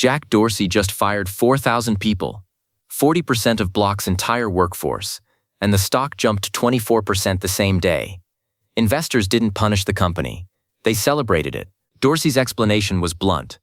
Jack Dorsey just fired 4,000 people, 40% of Block's entire workforce, and the stock jumped 24% the same day. Investors didn't punish the company. They celebrated it. Dorsey's explanation was blunt.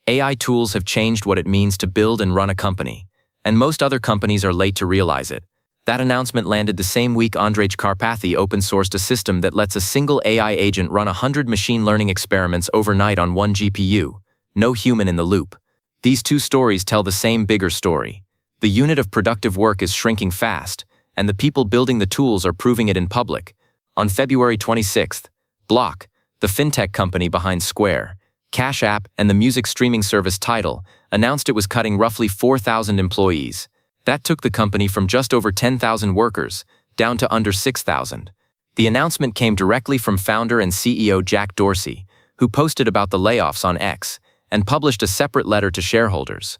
AI tools have changed what it means to build and run a company, and most other companies are late to realize it. That announcement landed the same week Karpathy open-sourced a system that lets a single AI agent run 100 machine learning experiments overnight on one GPU, no human in the loop. These two stories tell the same bigger story. The unit of productive work is shrinking fast, and the people building the tools are proving it in public. On February 26th, Block, the fintech company behind Square, Cash App, and the music streaming service Tidal, announced it was cutting roughly 4,000 employees. That took the company from just over 10,000 workers down to under 6,000. The announcement came directly from founder and CEO Jack Dorsey, who posted about the layoffs on X and published a separate letter to shareholders.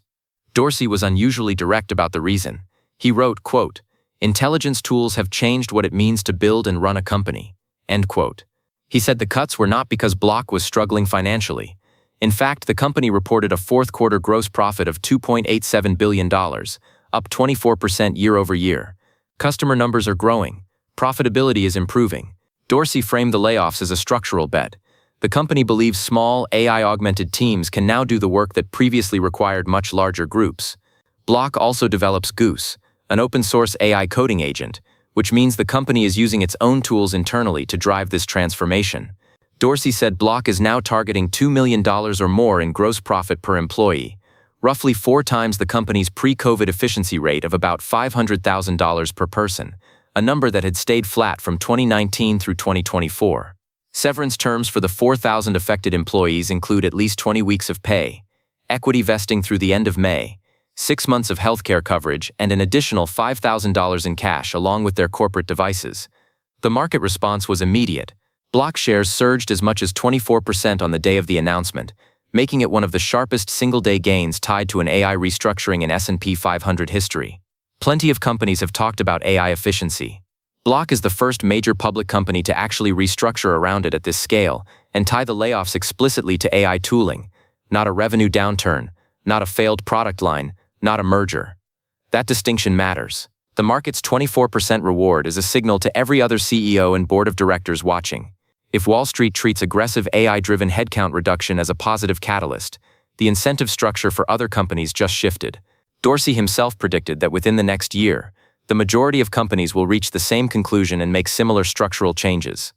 Dorsey was unusually direct about the reason. He wrote, quote, "Intelligence tools have changed what it means to build and run a company," end quote. He said the cuts were not because Block was struggling financially. In fact, the company reported a fourth-quarter gross profit of $2.87 billion, up 24% year-over-year. Customer numbers are growing. Profitability is improving. Dorsey framed the layoffs as a structural bet. The company believes small, AI-augmented teams can now do the work that previously required much larger groups. Block also develops Goose, an open-source AI coding agent, which means the company is using its own tools internally to drive this transformation. Dorsey said Block is now targeting $2 million or more in gross profit per employee, roughly 4 times the company's pre-COVID efficiency rate of about $500,000 per person, a number that had stayed flat from 2019 through 2024. Severance terms for the 4,000 affected employees include at least 20 weeks of pay, equity vesting through the end of May, 6 months of healthcare coverage, and an additional $5,000 in cash along with their corporate devices. The market response was immediate. Block shares surged as much as 24% on the day of the announcement, making it one of the sharpest single-day gains tied to an AI restructuring in S&P 500 history. Plenty of companies have talked about AI efficiency. Block is the first major public company to actually restructure around it at this scale and tie the layoffs explicitly to AI tooling, not a revenue downturn, not a failed product line, not a merger. That distinction matters. The market's 24% reward is a signal to every other CEO and board of directors watching. If Wall Street treats aggressive AI-driven headcount reduction as a positive catalyst, the incentive structure for other companies just shifted. Dorsey himself predicted that within the next year, the majority of companies will reach the same conclusion and make similar structural changes.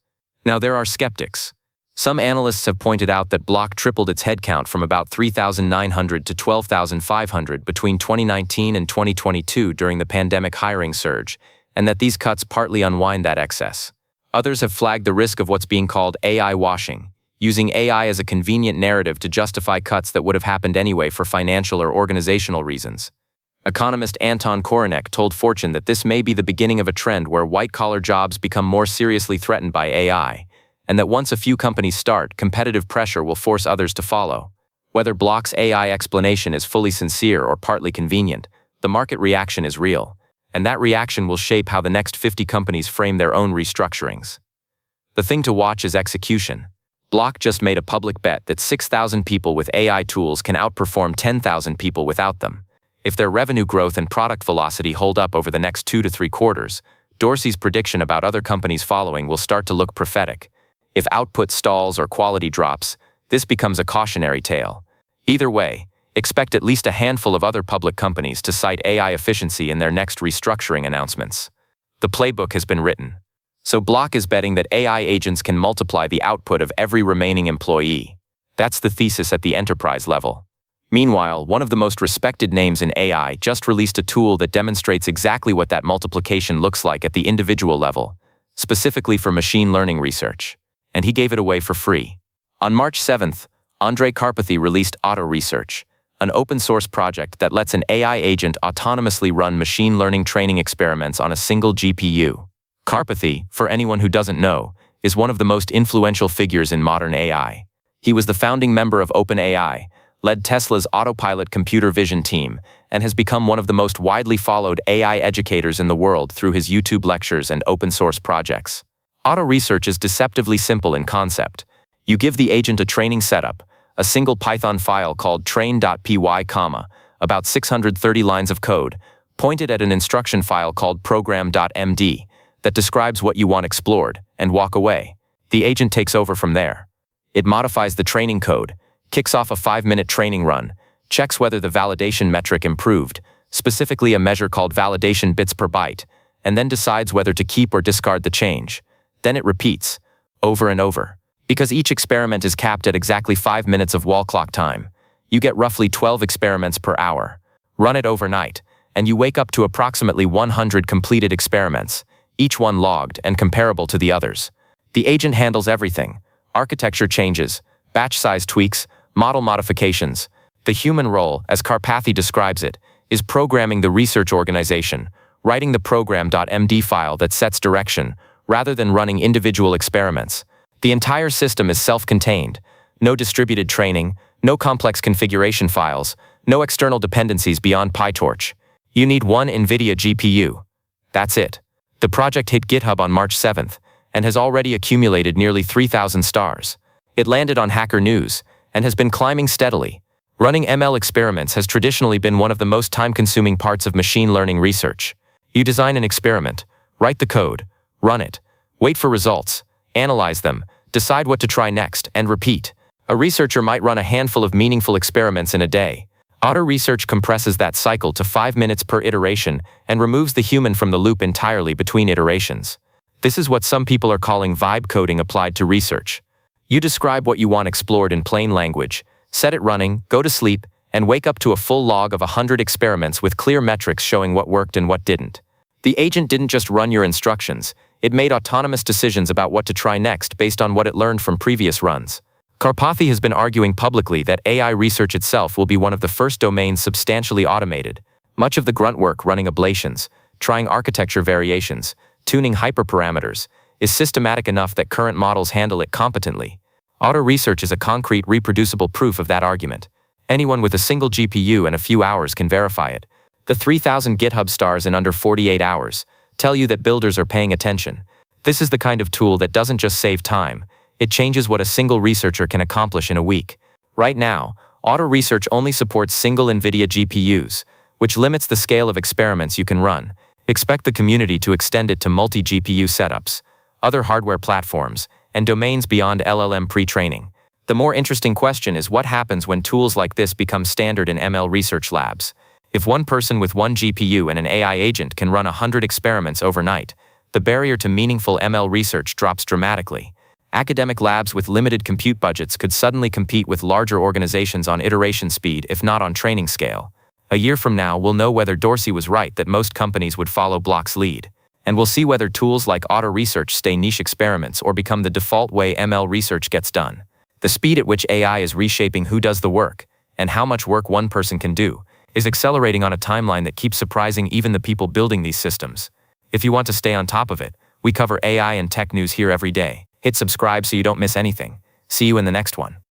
Now there are skeptics. Some analysts have pointed out that Block tripled its headcount from about 3,900 to 12,500 between 2019 and 2022 during the pandemic hiring surge, and that these cuts partly unwind that excess. Others have flagged the risk of what's being called AI washing, using AI as a convenient narrative to justify cuts that would have happened anyway for financial or organizational reasons. Economist Anton Koronek told Fortune that this may be the beginning of a trend where white-collar jobs become more seriously threatened by AI, and that once a few companies start, competitive pressure will force others to follow. Whether Block's AI explanation is fully sincere or partly convenient, the market reaction is real, and that reaction will shape how the next 50 companies frame their own restructurings. The thing to watch is execution. Block just made a public bet that 6,000 people with AI tools can outperform 10,000 people without them. If their revenue growth and product velocity hold up over the next 2 to 3 quarters, Dorsey's prediction about other companies following will start to look prophetic. If output stalls or quality drops, this becomes a cautionary tale. Either way, expect at least a handful of other public companies to cite AI efficiency in their next restructuring announcements. The playbook has been written. So Block is betting that AI agents can multiply the output of every remaining employee. That's the thesis at the enterprise level. Meanwhile, one of the most respected names in AI just released a tool that demonstrates exactly what that multiplication looks like at the individual level, specifically for machine learning research. And he gave it away for free. On March 7th, Karpathy released Autoresearch, an open-source project that lets an AI agent autonomously run machine learning training experiments on a single GPU. Karpathy, for anyone who doesn't know, is one of the most influential figures in modern AI. He was the founding member of OpenAI, led Tesla's autopilot computer vision team, and has become one of the most widely followed AI educators in the world through his YouTube lectures and open-source projects. Autoresearch is deceptively simple in concept. You give the agent a training setup, a single Python file called train.py, about 630 lines of code, pointed at an instruction file called program.md that describes what you want explored, and walk away. The agent takes over from there. It modifies the training code, kicks off a 5-minute training run, checks whether the validation metric improved, specifically a measure called validation bits per byte, and then decides whether to keep or discard the change. Then it repeats, over and over. Because each experiment is capped at exactly 5 minutes of wall clock time, you get roughly 12 experiments per hour. Run it overnight, and you wake up to approximately 100 completed experiments, each one logged and comparable to the others. The agent handles everything: architecture changes, batch size tweaks, model modifications. The human role, as Karpathy describes it, is programming the research organization, writing the program.md file that sets direction, rather than running individual experiments. The entire system is self-contained. No distributed training, no complex configuration files, no external dependencies beyond PyTorch. You need one NVIDIA GPU. That's it. The project hit GitHub on March 7th, and has already accumulated nearly 3,000 stars. It landed on Hacker News, and has been climbing steadily. Running ML experiments has traditionally been one of the most time-consuming parts of machine learning research. You design an experiment, write the code, run it, wait for results, analyze them, decide what to try next, and repeat. A researcher might run a handful of meaningful experiments in a day. Autoresearch compresses that cycle to 5 minutes per iteration and removes the human from the loop entirely between iterations. This is what some people are calling vibe coding applied to research. You describe what you want explored in plain language, set it running, go to sleep, and wake up to a full log of 100 experiments with clear metrics showing what worked and what didn't. The agent didn't just run your instructions, it made autonomous decisions about what to try next based on what it learned from previous runs. Karpathy has been arguing publicly that AI research itself will be one of the first domains substantially automated. Much of the grunt work, running ablations, trying architecture variations, tuning hyperparameters, is systematic enough that current models handle it competently. Autoresearch is a concrete, reproducible proof of that argument. Anyone with a single GPU and a few hours can verify it. The 3,000 GitHub stars in under 48 hours tell you that builders are paying attention. This is the kind of tool that doesn't just save time, it changes what a single researcher can accomplish in a week. Right now, Autoresearch only supports single NVIDIA GPUs, which limits the scale of experiments you can run. Expect the community to extend it to multi-GPU setups, other hardware platforms, and domains beyond LLM pre-training. The more interesting question is what happens when tools like this become standard in ML research labs. If one person with one GPU and an AI agent can run 100 experiments overnight, the barrier to meaningful ML research drops dramatically. Academic labs with limited compute budgets could suddenly compete with larger organizations on iteration speed, if not on training scale. A year from now, we'll know whether Dorsey was right that most companies would follow Block's lead. And we'll see whether tools like Autoresearch stay niche experiments or become the default way ML research gets done. The speed at which AI is reshaping who does the work, and how much work one person can do, is accelerating on a timeline that keeps surprising even the people building these systems. If you want to stay on top of it, we cover AI and tech news here every day. Hit subscribe so you don't miss anything. See you in the next one.